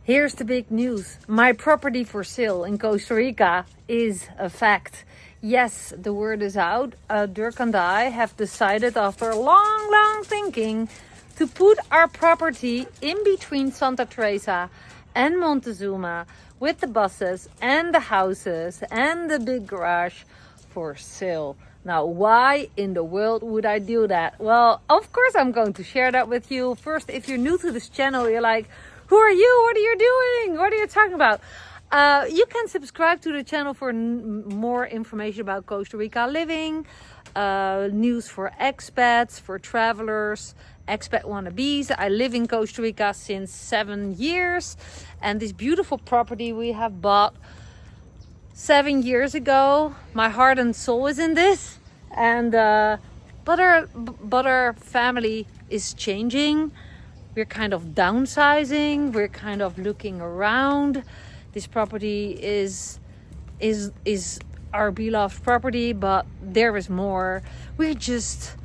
Here's the big news. My property for sale in Costa Rica is a fact. Yes, the word is out. Dirk and I have decided after long thinking to put our property in between Santa Teresa and Montezuma with the buses and the houses and the big garage for sale. Now, why in the world would I do that? Well, of course I'm going to share that with you. First, if you're new to this channel, you're like, who are you? What are you doing? What are you talking about? You can subscribe to the channel for more information about Costa Rica living, news for expats, for travelers, expat wannabes. I live in Costa Rica since 7 years, and this beautiful property we have bought 7 years ago. My heart and soul is in this, and but our family is changing. We're kind of downsizing. We're kind of looking around. This property is our beloved property, but there is more. We just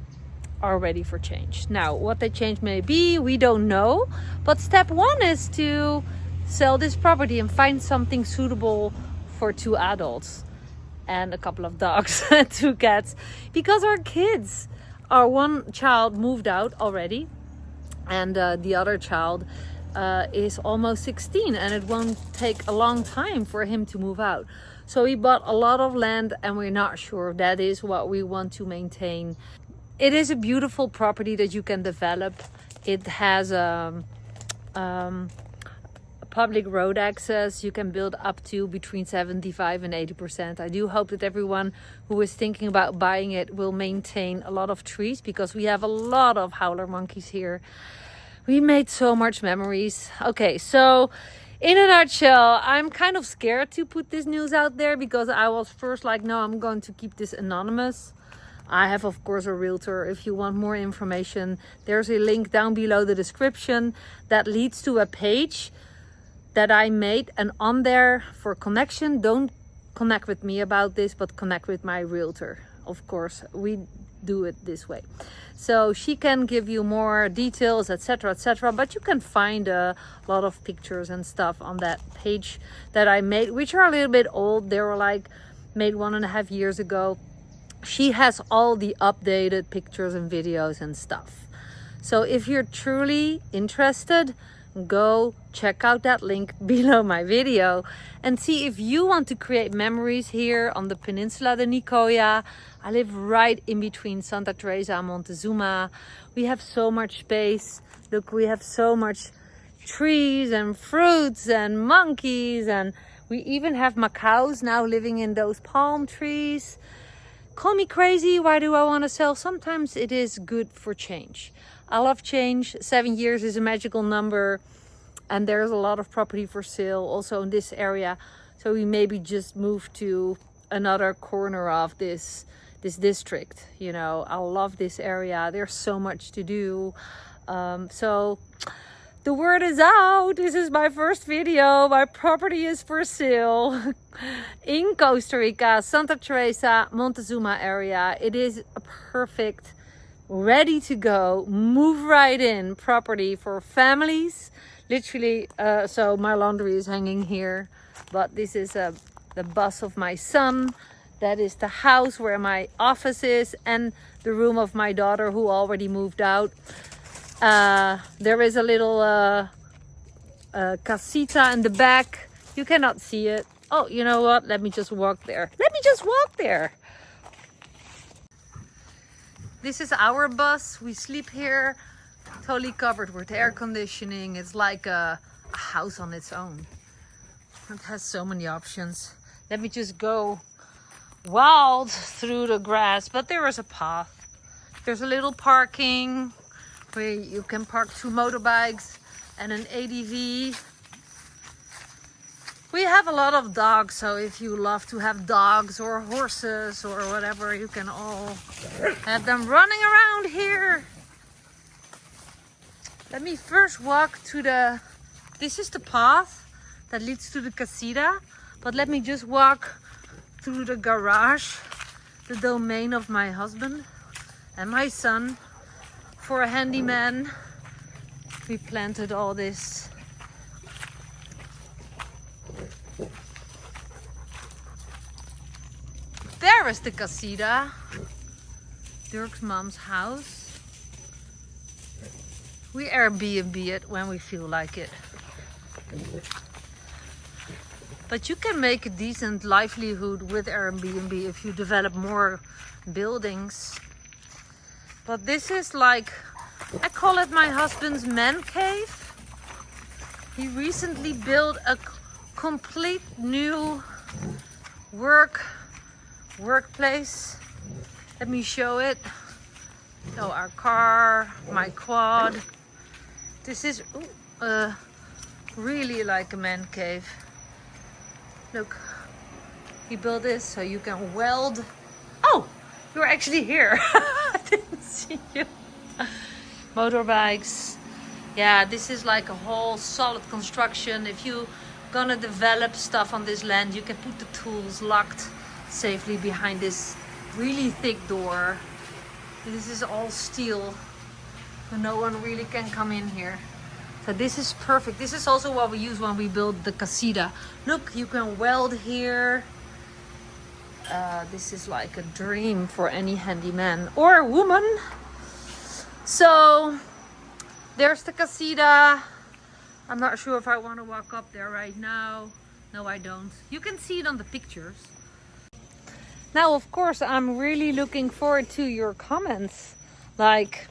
are ready for change. Now, what that change may be, we don't know. But step one is to sell this property and find something suitable for 2 adults and a couple of dogs and 2 cats, because our one child moved out already, and the other child is almost 16, and it won't take a long time for him to move out. So we bought a lot of land, and we're not sure that is what we want to maintain. It is a beautiful property that you can develop. It has public road access. You can build up to between 75 and 80%. I do hope that everyone who is thinking about buying it will maintain a lot of trees, because we have a lot of howler monkeys here. We made so much memories. Okay, so in a nutshell, I'm kind of scared to put this news out there, because I was first like, no, I'm going to keep this anonymous. I have, of course, a realtor. If you want more information, there's a link down below the description that leads to a page that I made, and on there for connection, don't connect with me about this, but connect with my realtor. Of course, we do it this way, so she can give you more details, etc., but you can find a lot of pictures and stuff on that page that I made, which are a little bit old. They were like made 1.5 years ago. She has all the updated pictures and videos and stuff. So if you're truly interested, go check out that link below my video and see if you want to create memories here on the Peninsula de Nicoya. I live right in between Santa Teresa and Montezuma. We have so much space. Look, we have so much trees and fruits and monkeys, and we even have macaws now living in those palm trees. Call me crazy, why do I want to sell? Sometimes it is good for change. I love change. 7 years is a magical number, and there's a lot of property for sale also in this area. So we maybe just move to another corner of this district. You know, I love this area. There's so much to do. So the word is out. This is my first video. My property is for sale in Costa Rica, Santa Teresa, Montezuma area. It is a perfect, ready to go, move right in property for families. Literally, so my laundry is hanging here, but this is the bus of my son. That is the house where my office is, and the room of my daughter who already moved out. There is a little casita in the back. You cannot see it. Oh, you know what? Let me just walk there. This is our bus. We sleep here, totally covered with air conditioning. It's like a house on its own. It has so many options. Let me just go wild through the grass, but there is a path. There's a little parking where you can park 2 motorbikes and an ADV. We have a lot of dogs, so if you love to have dogs or horses or whatever, you can all have them running around here. Let me first walk to this is the path that leads to the casita, but let me just walk through the garage, the domain of my husband and my son. For a handyman, we planted all this There is the casita. Dirk's mom's house. We Airbnb it when we feel like it. But you can make a decent livelihood with Airbnb if you develop more buildings. But this is like, I call it my husband's man cave. He recently built a complete new workplace. Let me show it. So our car, my quad. This is really like a man cave. Look, he built this so you can weld. Oh, you're actually here. I didn't see you. Motorbikes. Yeah, this is like a whole solid construction. If you gonna develop stuff on this land, you can put the tools locked safely behind this really thick door. This is all steel, so no one really can come in here. So this is perfect. This is also what we use when we build the casita. Look, you can weld here. This is like a dream for any handyman or woman. So there's the casita. I'm not sure if I want to walk up there right now. No, I don't. You can see it on the pictures. Now, of course, I'm really looking forward to your comments. Like,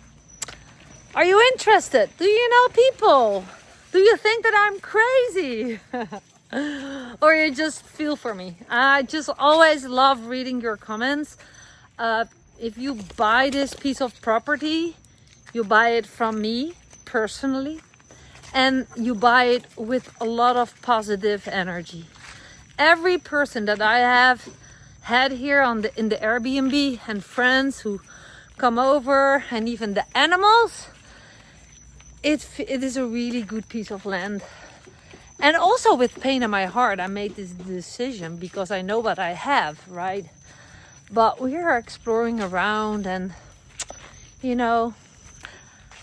are you interested? Do you know people? Do you think that I'm crazy? Or you just feel for me? I just always love reading your comments. If you buy this piece of property, you buy it from me personally, and you buy it with a lot of positive energy. Every person that I have had here in the Airbnb, and friends who come over, and even the animals, it is a really good piece of land. And also with pain in my heart, I made this decision because I know what I have, right? But we are exploring around, and you know,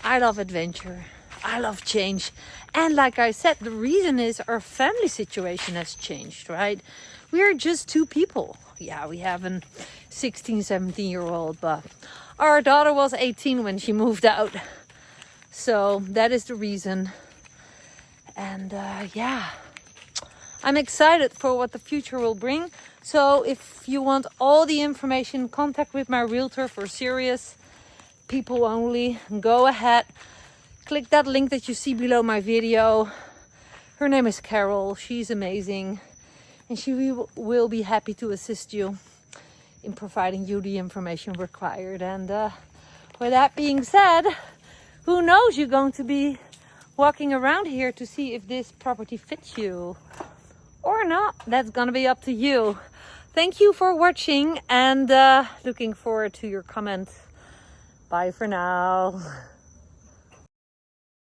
I love adventure. I love change. And like I said, the reason is our family situation has changed, right? We are just two people. Yeah, we have a 16, 17-year-old, but our daughter was 18 when she moved out. So that is the reason. And yeah, I'm excited for what the future will bring. So if you want all the information, contact with my realtor for serious people only. Go ahead. Click that link that you see below my video. Her name is Carol. She's amazing. And she will be happy to assist you in providing you the information required. And with that being said, who knows, you're going to be walking around here to see if this property fits you or not. That's gonna be up to you. Thank you for watching, and looking forward to your comments. Bye for now.